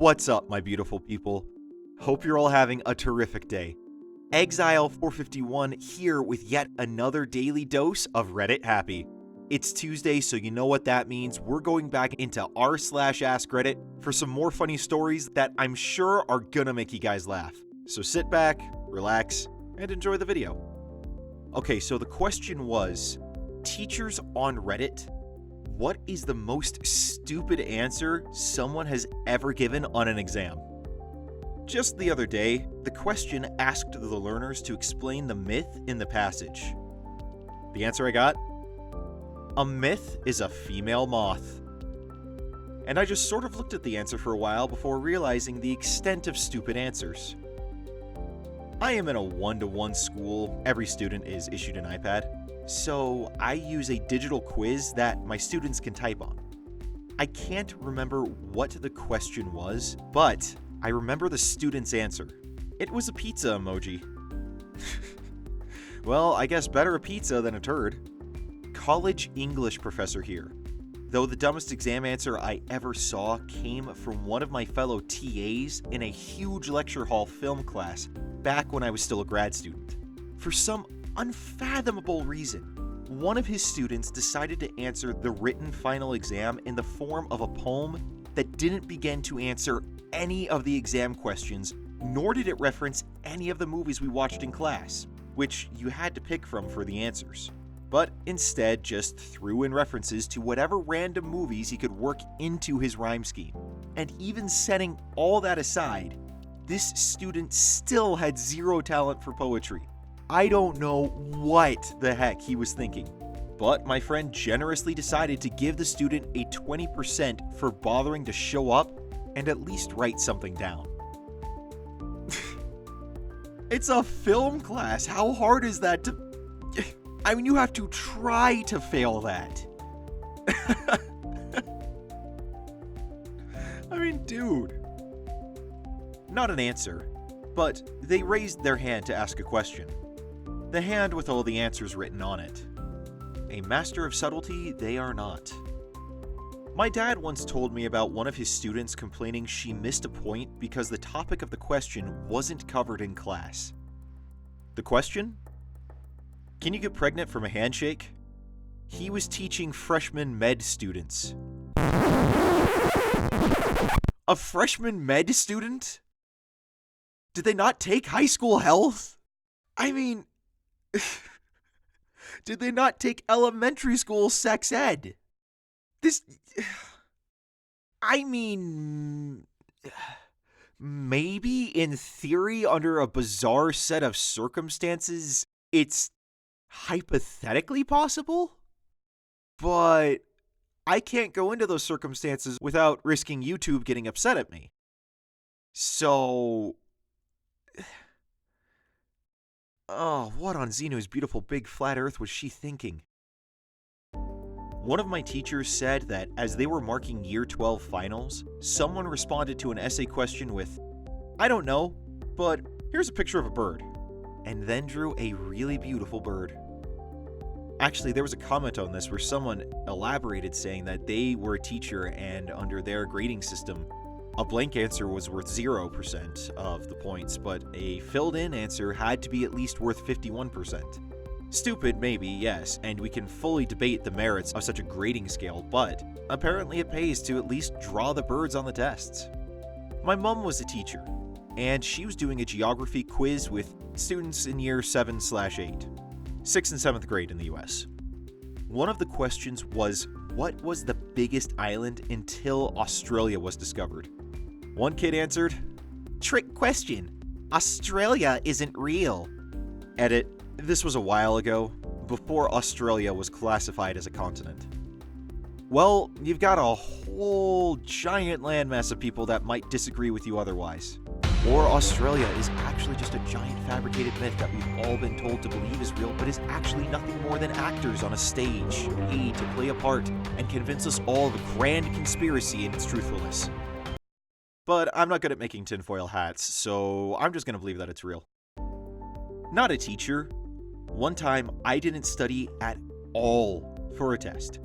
What's up, my beautiful people? Hope you're all having a terrific day. Exile451 here with yet another daily dose of Reddit Happy. It's Tuesday, so you know what that means. We're going back into r/AskReddit for some more funny stories that I'm sure are gonna make you guys laugh. So sit back, relax, and enjoy the video. Okay, so the question was, teachers on Reddit, what is the most stupid answer someone has ever given on an exam? Just the other day, the question asked the learners to explain the myth in the passage. The answer I got? A myth is a female moth. And I just sort of looked at the answer for a while before realizing the extent of stupid answers. I am in a one-to-one school. Every student is issued an iPad, so I use a digital quiz that my students can type on. I can't remember what the question was, but I remember the student's answer. It was a pizza emoji. Well, I guess better a pizza than a turd. College English professor here. Though the dumbest exam answer I ever saw came from one of my fellow TAs in a huge lecture hall film class back when I was still a grad student. For some unfathomable reason, one of his students decided to answer the written final exam in the form of a poem that didn't begin to answer any of the exam questions, nor did it reference any of the movies we watched in class, which you had to pick from for the answers, but instead just threw in references to whatever random movies he could work into his rhyme scheme. And even setting all that aside, this student still had zero talent for poetry. I don't know what the heck he was thinking, but my friend generously decided to give the student a 20% for bothering to show up and at least write something down. It's a film class. How hard is that to... I mean, you have to try to fail that. I mean, dude. Not an answer, but they raised their hand to ask a question. The hand with all the answers written on it. A master of subtlety they are not. My dad once told me about one of his students complaining she missed a point because the topic of the question wasn't covered in class. The question? Can you get pregnant from a handshake? He was teaching freshman med students. A freshman med student? Did they not take high school health? I mean, did they not take elementary school sex ed? I mean, maybe in theory, under a bizarre set of circumstances, it's hypothetically possible? But I can't go into those circumstances without risking YouTube getting upset at me. So... Oh, what on Xenu's beautiful big flat earth was she thinking? One of my teachers said that as they were marking Year 12 finals, someone responded to an essay question with, "I don't know, but here's a picture of a bird," and then drew a really beautiful bird. Actually, there was a comment on this where someone elaborated saying that they were a teacher and under their grading system, a blank answer was worth 0% of the points, but a filled-in answer had to be at least worth 51%. Stupid, maybe, yes, and we can fully debate the merits of such a grading scale, but apparently it pays to at least draw the birds on the tests. My mom was a teacher, and she was doing a geography quiz with students in year 7/8, 6th and 7th grade in the US. One of the questions was, what was the biggest island until Australia was discovered? One kid answered, "Trick question. Australia isn't real." Edit, this was a while ago, before Australia was classified as a continent. Well, you've got a whole giant landmass of people that might disagree with you otherwise. Or Australia is actually just a giant fabricated myth that we've all been told to believe is real, but is actually nothing more than actors on a stage, paid to play a part and convince us all of a grand conspiracy in its truthfulness. But I'm not good at making tinfoil hats, so I'm just gonna believe that it's real. Not a teacher. One time, I didn't study at all for a test.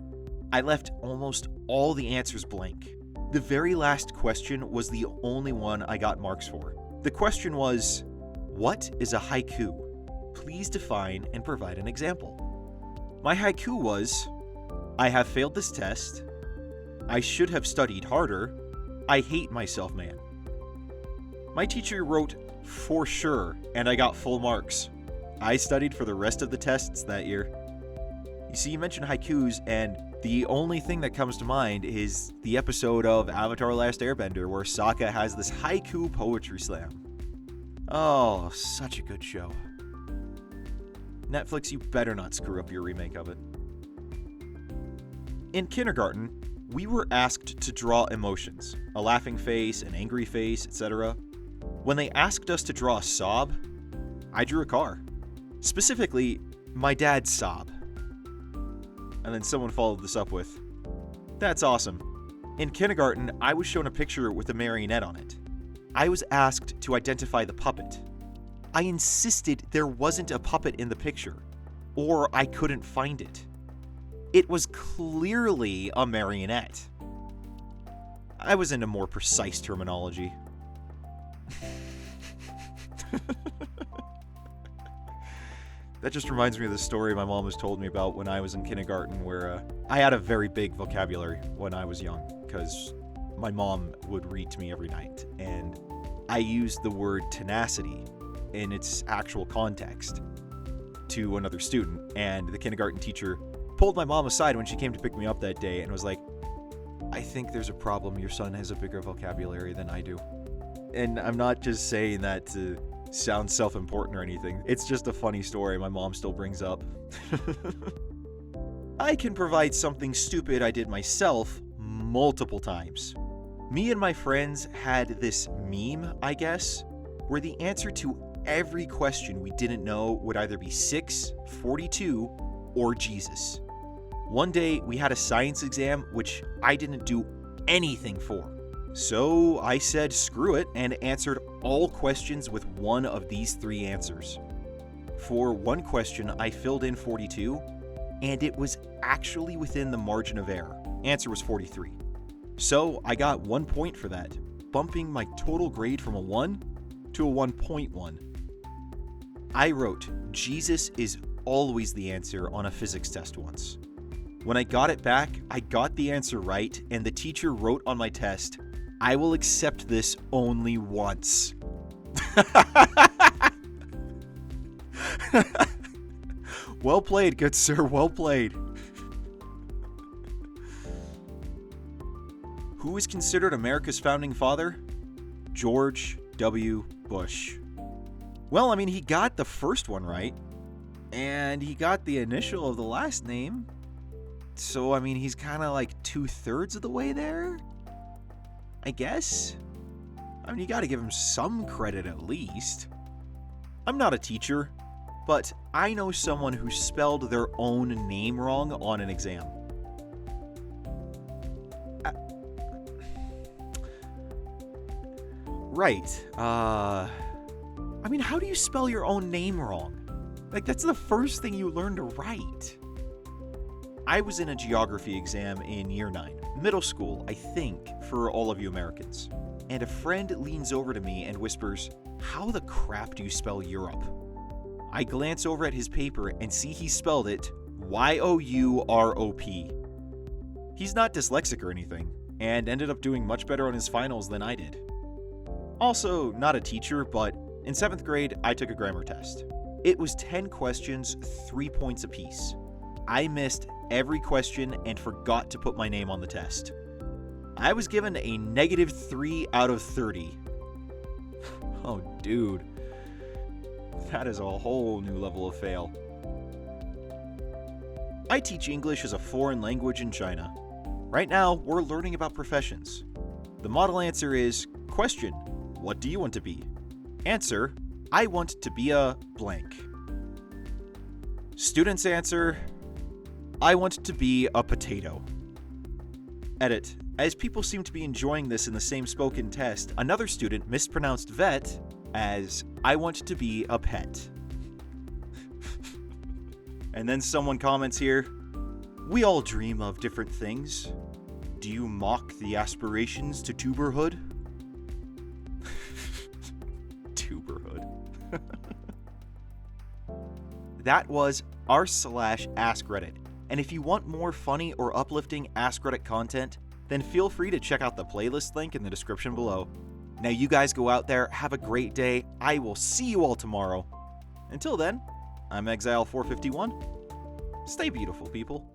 I left almost all the answers blank. The very last question was the only one I got marks for. The question was, what is a haiku? Please define and provide an example. My haiku was, I have failed this test. I should have studied harder. I hate myself, man. My teacher wrote, for sure, and I got full marks. I studied for the rest of the tests that year. You see, you mentioned haikus, and the only thing that comes to mind is the episode of Avatar: Last Airbender where Sokka has this haiku poetry slam. Oh, such a good show. Netflix, you better not screw up your remake of it. In kindergarten, we were asked to draw emotions, a laughing face, an angry face, etc. When they asked us to draw a sob, I drew a car. Specifically, my dad's sob. And then someone followed this up with, that's awesome. In kindergarten, I was shown a picture with a marionette on it. I was asked to identify the puppet. I insisted there wasn't a puppet in the picture, or I couldn't find it. It was clearly a marionette. I was into more precise terminology. That just reminds me of the story my mom has told me about when I was in kindergarten, where I had a very big vocabulary when I was young, because my mom would read to me every night, and I used the word tenacity in its actual context to another student, and the kindergarten teacher pulled my mom aside when she came to pick me up that day and was like, I think there's a problem. Your son has a bigger vocabulary than I do. And I'm not just saying that to sound self-important or anything. It's just a funny story my mom still brings up. I can provide something stupid I did myself multiple times. Me and my friends had this meme, I guess, where the answer to every question we didn't know would either be 6, 42, or Jesus. One day, we had a science exam, which I didn't do anything for. So I said screw it and answered all questions with one of these 3 answers. For one question, I filled in 42, and it was actually within the margin of error. Answer was 43. So I got 1 point for that, bumping my total grade from a 1 to a 1.1. I wrote, Jesus is always the answer on a physics test once. When I got it back, I got the answer right, and the teacher wrote on my test, I will accept this only once. Well played, good sir, well played. Who is considered America's founding father? George W. Bush. Well, I mean, he got the first one right, and he got the initial of the last name. So, I mean, he's kind of like 2/3 of the way there, I guess. I mean, you gotta give him some credit at least. I'm not a teacher, but I know someone who spelled their own name wrong on an exam. Right. I mean, how do you spell your own name wrong? Like, that's the first thing you learn to write. I was in a geography exam in year 9, middle school, I think, for all of you Americans. And a friend leans over to me and whispers, how the crap do you spell Europe? I glance over at his paper and see he spelled it Y-O-U-R-O-P. He's not dyslexic or anything, and ended up doing much better on his finals than I did. Also, not a teacher, but in 7th grade, I took a grammar test. It was 10 questions, 3 points apiece. I missed every question and forgot to put my name on the test. I was given a -3 out of 30. Oh, dude. That is a whole new level of fail. I teach English as a foreign language in China. Right now, we're learning about professions. The model answer is, question, what do you want to be? Answer, I want to be a blank. Students answer, I want to be a potato. Edit. As people seem to be enjoying this in the same spoken test, another student mispronounced vet as, I want to be a pet. And then someone comments here, we all dream of different things. Do you mock the aspirations to tuberhood? Tuberhood. That was r/AskReddit. And if you want more funny or uplifting Ask Reddit content, then feel free to check out the playlist link in the description below. Now you guys go out there, have a great day. I will see you all tomorrow. Until then, I'm Exile451. Stay beautiful, people.